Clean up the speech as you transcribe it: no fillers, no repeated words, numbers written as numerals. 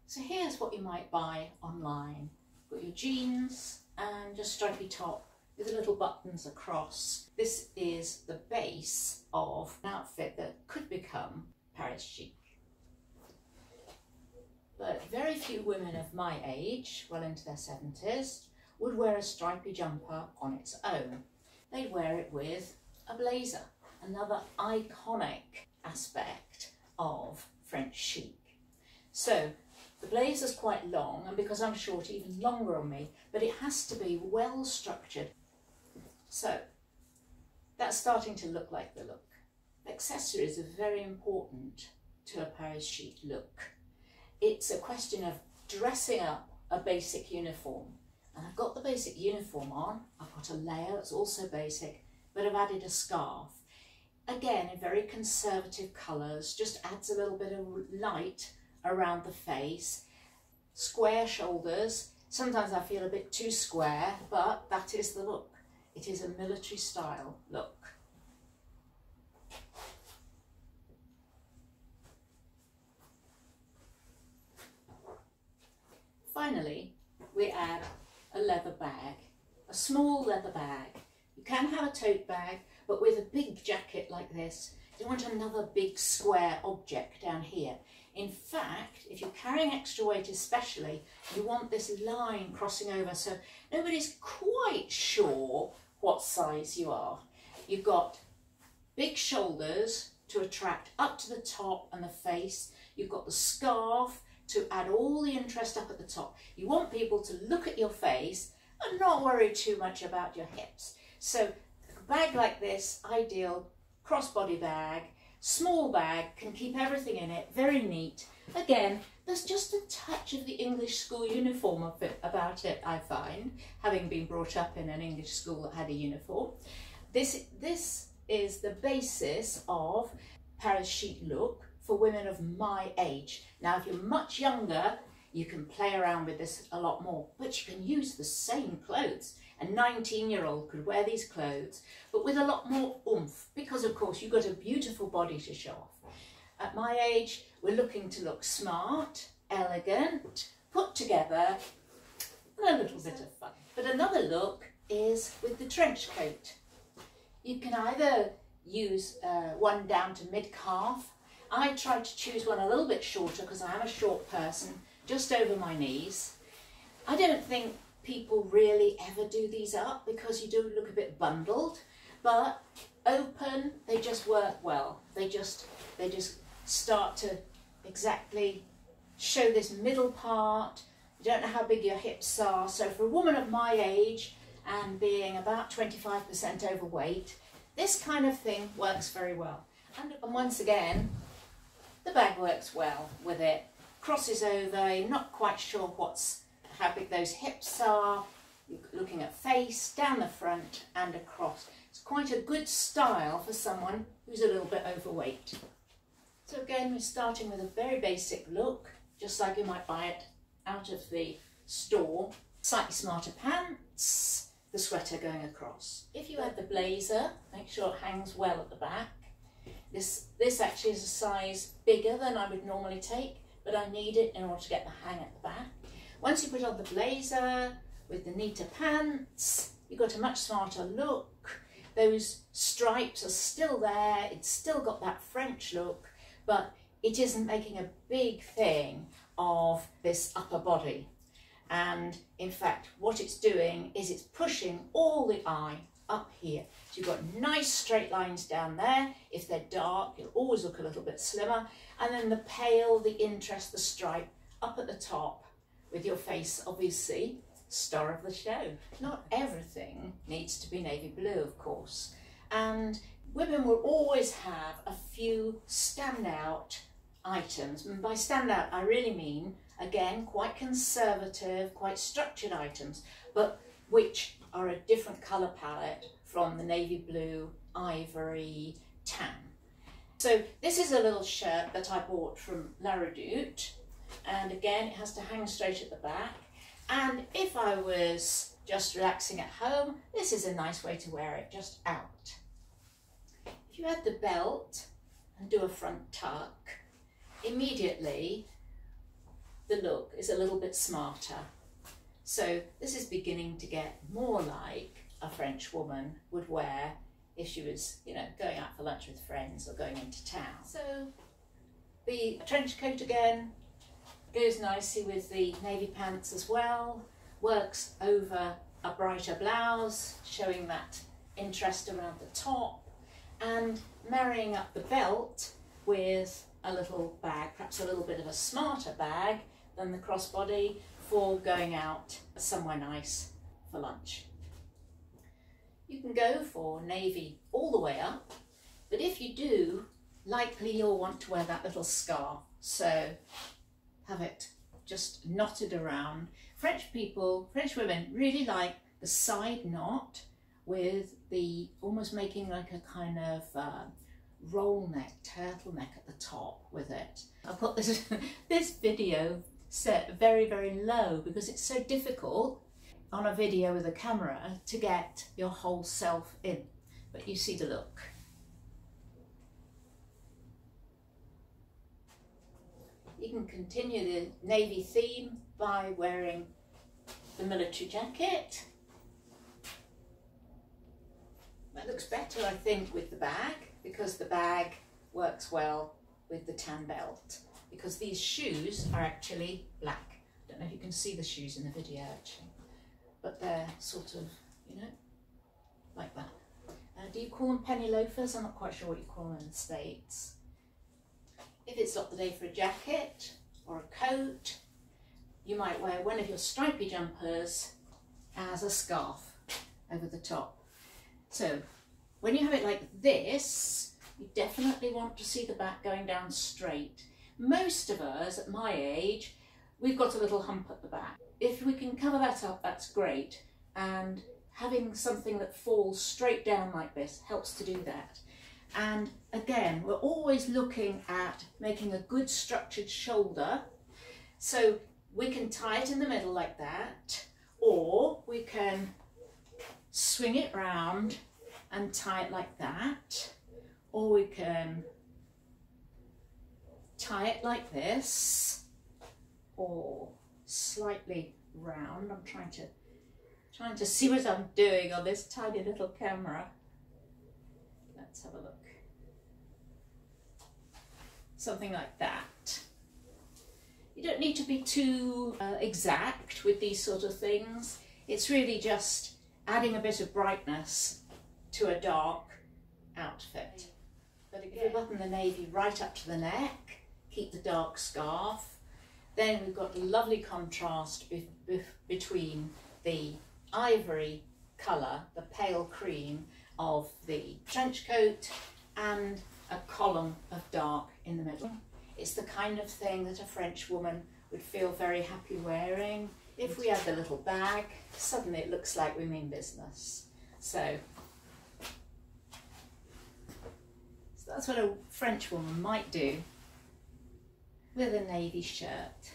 So here's what you might buy online. Got your jeans and a stripy top with the little buttons across. This is the base of an outfit that could become Paris chic. But very few women of my age, well into their 70s, would wear a stripy jumper on its own. They'd wear it with a blazer, another iconic aspect of French chic. So the blazer's quite long, and because I'm short, even longer on me, but it has to be well structured. So that's starting to look like the look. Accessories are very important to a Paris chic look. It's a question of dressing up a basic uniform. And I've got the basic uniform on, I've got a layer that's also basic, but I've added a scarf. Again, in very conservative colours, just adds a little bit of light around the face. Square shoulders, sometimes I feel a bit too square, but that is the look. It is a military style look. Finally, we add a leather bag, a small leather bag. You can have a tote bag, but with a big jacket like this, you don't want another big square object down here. In fact, if you're carrying extra weight especially, you want this line crossing over so nobody's quite sure what size you are. You've got big shoulders to attract up to the top and the face. You've got the scarf to add all the interest up at the top. You want people to look at your face and not worry too much about your hips. So a bag like this, ideal crossbody bag, small bag, can keep everything in it, very neat. Again, there's just a touch of the English school uniform about it, I find, having been brought up in an English school that had a uniform. This is the basis of Paris chic look for women of my age. Now, if you're much younger, you can play around with this a lot more, but you can use the same clothes. A 19-year-old could wear these clothes, but with a lot more oomph, because of course you've got a beautiful body to show off. At my age, we're looking to look smart, elegant, put together, and a little bit of fun. But another look is with the trench coat. You can either use one down to mid-calf. I tried to choose one a little bit shorter because I am a short person, just over my knees. I don't think people really ever do these up because you do look a bit bundled, but open, they just work well. They just start to exactly show this middle part. You don't know how big your hips are. So for a woman of my age and being about 25% overweight, this kind of thing works very well. And once again, the bag works well with it. Crosses over, you're not quite sure how big those hips are. You're looking at face, down the front and across. It's quite a good style for someone who's a little bit overweight. So again, we're starting with a very basic look, just like you might buy it out of the store. Slightly smarter pants, the sweater going across. If you add the blazer, make sure it hangs well at the back. This actually is a size bigger than I would normally take, but I need it in order to get the hang at the back. Once you put on the blazer with the neater pants, you've got a much smarter look. Those stripes are still there, it's still got that French look, but it isn't making a big thing of this upper body. And in fact, what it's doing is it's pushing all the eye up here. So you've got nice straight lines down there. If they're dark, you'll always look a little bit slimmer. And then the pale, the interest, the stripe up at the top with your face, obviously, star of the show. Not everything needs to be navy blue, of course. And women will always have a few standout items. And by standout, I really mean, again, quite conservative, quite structured items, but which are a different colour palette from the navy blue, ivory, tan. So this is a little shirt that I bought from La Redoute, and again it has to hang straight at the back, and if I was just relaxing at home, this is a nice way to wear it, just out. If you add the belt and do a front tuck, immediately the look is a little bit smarter. So this is beginning to get more like a French woman would wear if she was, you know, going out for lunch with friends or going into town. So the trench coat again goes nicely with the navy pants as well, works over a brighter blouse, showing that interest around the top, and marrying up the belt with a little bag, perhaps a little bit of a smarter bag than the crossbody, for going out somewhere nice for lunch. You can go for navy all the way up, but if you do, likely you'll want to wear that little scarf, so have it just knotted around. French women really like the side knot with the almost making like a kind of roll neck, turtleneck at the top with it. I've got this video set very, very low because it's so difficult on a video with a camera to get your whole self in, but you see the look. You can continue the navy theme by wearing the military jacket. That looks better, I think, with the bag, because the bag works well with the tan belt, because these shoes are actually black. I don't know if you can see the shoes in the video actually, but they're sort of, you know, like that. Do you call them penny loafers? I'm not quite sure what you call them in the States. If it's not the day for a jacket or a coat, you might wear one of your stripy jumpers as a scarf over the top. So when you have it like this, you definitely want to see the back going down straight. Most of us at my age, we've got a little hump at the back. If we can cover that up, that's great. And having something that falls straight down like this helps to do that. And again, we're always looking at making a good structured shoulder. So we can tie it in the middle like that, or we can swing it round and tie it like that, or we can tie it like this, or slightly round. I'm trying to see what I'm doing on this tiny little camera. Let's have a look. Something like that. You don't need to be too exact with these sort of things. It's really just adding a bit of brightness to a dark outfit. But again, if you button the navy right up to the neck, keep the dark scarf, then we've got a lovely contrast between the ivory colour, the pale cream of the trench coat, and a column of dark in the middle. It's the kind of thing that a French woman would feel very happy wearing. If we add the little bag, suddenly it looks like we mean business. So that's what a French woman might do with a navy shirt.